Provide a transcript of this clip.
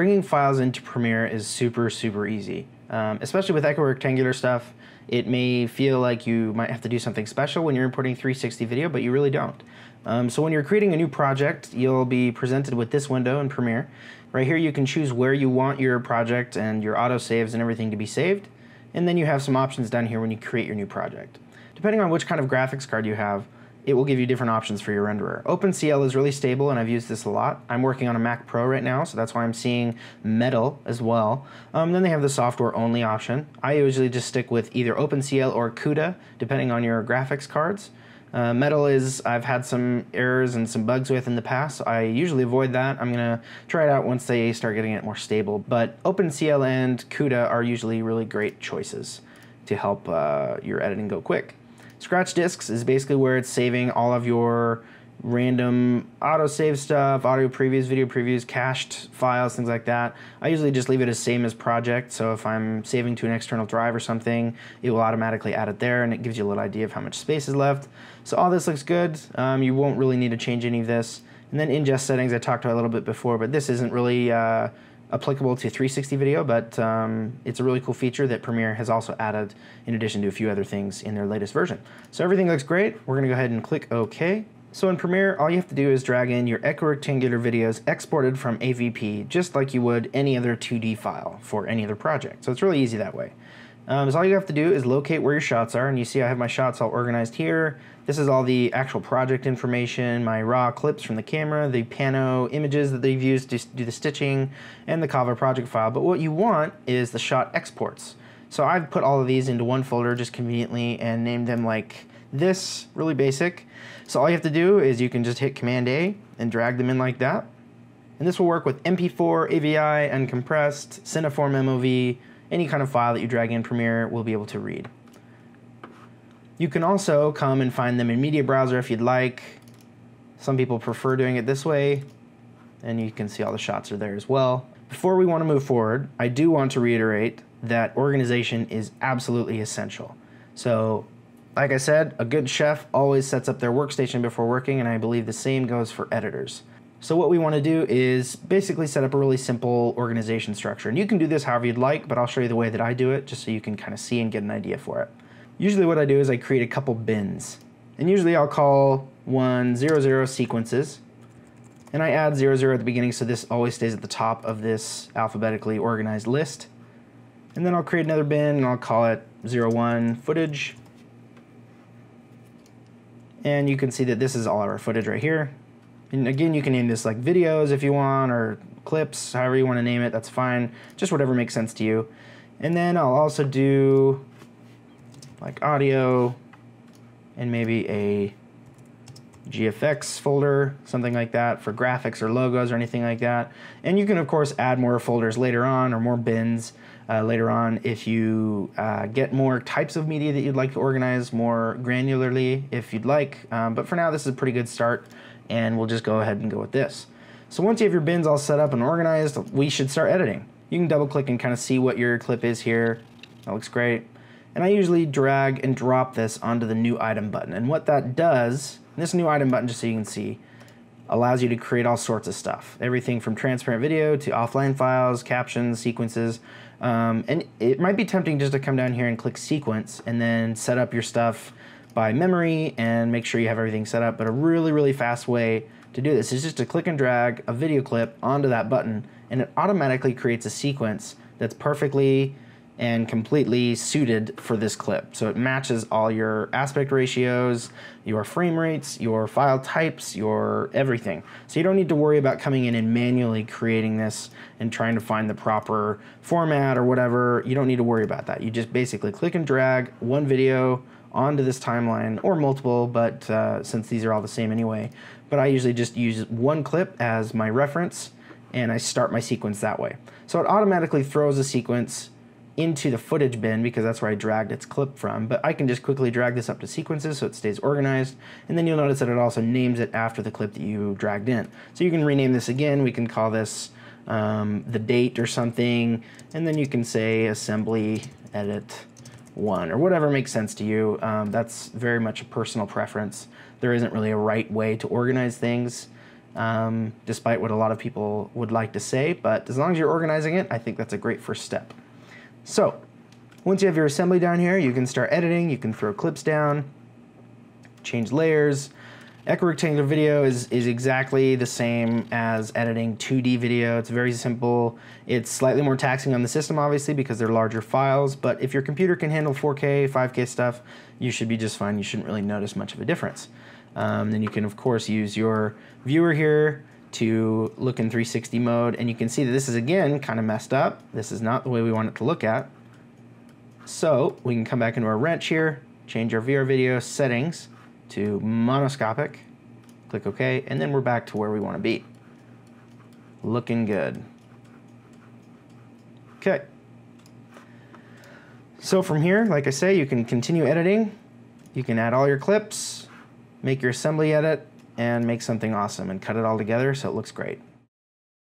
bringing files into Premiere is super easy. Especially with equirectangular stuff, it may feel like you might have to do something special when you're importing 360 video, but you really don't. So when you're creating a new project, you'll be presented with this window in Premiere. Right here you can choose where you want your project and your autosaves and everything to be saved. And then you have some options down here when you create your new project. Depending on which kind of graphics card you have, it will give you different options for your renderer. OpenCL is really stable, and I've used this a lot. I'm working on a Mac Pro right now, so that's why I'm seeing Metal as well. Then they have the software-only option. I usually just stick with either OpenCL or CUDA, depending on your graphics cards. Metal is, I've had some errors and some bugs with in the past, so I usually avoid that. I'm going to try it out once they start getting it more stable. But OpenCL and CUDA are usually really great choices to help your editing go quick. Scratch disks is basically where it's saving all of your random autosave stuff, audio previews, video previews, cached files, things like that. I usually just leave it as same as project, so if I'm saving to an external drive or something, it will automatically add it there, and it gives you a little idea of how much space is left. So all this looks good. You won't really need to change any of this. And then ingest settings I talked about a little bit before, but this isn't really applicable to 360 video, but it's a really cool feature that Premiere has also added in addition to a few other things in their latest version. So everything looks great. We're going to go ahead and click OK. So in Premiere, all you have to do is drag in your equirectangular videos exported from AVP, just like you would any other 2D file for any other project. So it's really easy that way. So all you have to do is locate where your shots are, and you see I have my shots all organized here. This is all the actual project information, my raw clips from the camera, the pano images that they've used to do the stitching, and the Canva project file. But what you want is the shot exports. So I've put all of these into one folder just conveniently and named them like this, really basic. So all you have to do is you can just hit Command A and drag them in like that. And this will work with MP4, AVI, uncompressed, Cineform MOV, any kind of file that you drag in Premiere will be able to read. You can also come and find them in Media Browser if you'd like. Some people prefer doing it this way, and you can see all the shots are there as well. Before we want to move forward, I do want to reiterate that organization is absolutely essential. So, like I said, a good chef always sets up their workstation before working, and I believe the same goes for editors. So what we want to do is basically set up a really simple organization structure. And you can do this however you'd like, but I'll show you the way that I do it just so you can kind of see and get an idea for it. Usually what I do is I create a couple bins. And usually I'll call one 00 sequences. And I add 00 at the beginning so this always stays at the top of this alphabetically organized list. And then I'll create another bin and I'll call it 01 footage. And you can see that this is all of our footage right here. And again, you can name this like videos if you want, or clips, however you want to name it, that's fine. Just whatever makes sense to you. And then I'll also do like audio and maybe a GFX folder, something like that for graphics or logos or anything like that. And you can of course add more folders later on, or more bins later on if you get more types of media that you'd like to organize more granularly if you'd like. But for now, this is a pretty good start, and we'll just go ahead and go with this. So once you have your bins all set up and organized, we should start editing. You can double click and kind of see what your clip is here. That looks great. And I usually drag and drop this onto the new item button. And what that does, this new item button, just so you can see, allows you to create all sorts of stuff. Everything from transparent video to offline files, captions, sequences. And it might be tempting just to come down here and click sequence and then set up your stuff by memory and make sure you have everything set up. But a really fast way to do this is just to click and drag a video clip onto that button, and it automatically creates a sequence that's perfectly and completely suited for this clip. So it matches all your aspect ratios, your frame rates, your file types, your everything. So you don't need to worry about coming in and manually creating this and trying to find the proper format or whatever. You don't need to worry about that. You just basically click and drag one video onto this timeline, or multiple, but since these are all the same anyway. But I usually just use one clip as my reference, and I start my sequence that way. So it automatically throws a sequence into the footage bin because that's where I dragged its clip from, but I can just quickly drag this up to sequences so it stays organized, and then you'll notice that it also names it after the clip that you dragged in. So you can rename this again. We can call this the date or something, and then you can say assembly edit 1 or whatever makes sense to you. That's very much a personal preference. There isn't really a right way to organize things. despite what a lot of people would like to say, but as long as you're organizing it, I think that's a great first step. So, once you have your assembly down here, you can start editing, you can throw clips down, change layers. Equirectangular video is exactly the same as editing 2D video. It's very simple. It's slightly more taxing on the system, obviously, because they're larger files, but if your computer can handle 4K, 5K stuff, you should be just fine. You shouldn't really notice much of a difference. Then you can, of course, use your viewer here to look in 360 mode, and you can see that this is, again, kind of messed up. This is not the way we want it to look at. So we can come back into our wrench here, change our VR video settings to monoscopic, click OK, and then we're back to where we want to be. Looking good. Okay. So from here, like I say, you can continue editing. You can add all your clips, make your assembly edit, and make something awesome and cut it all together so it looks great.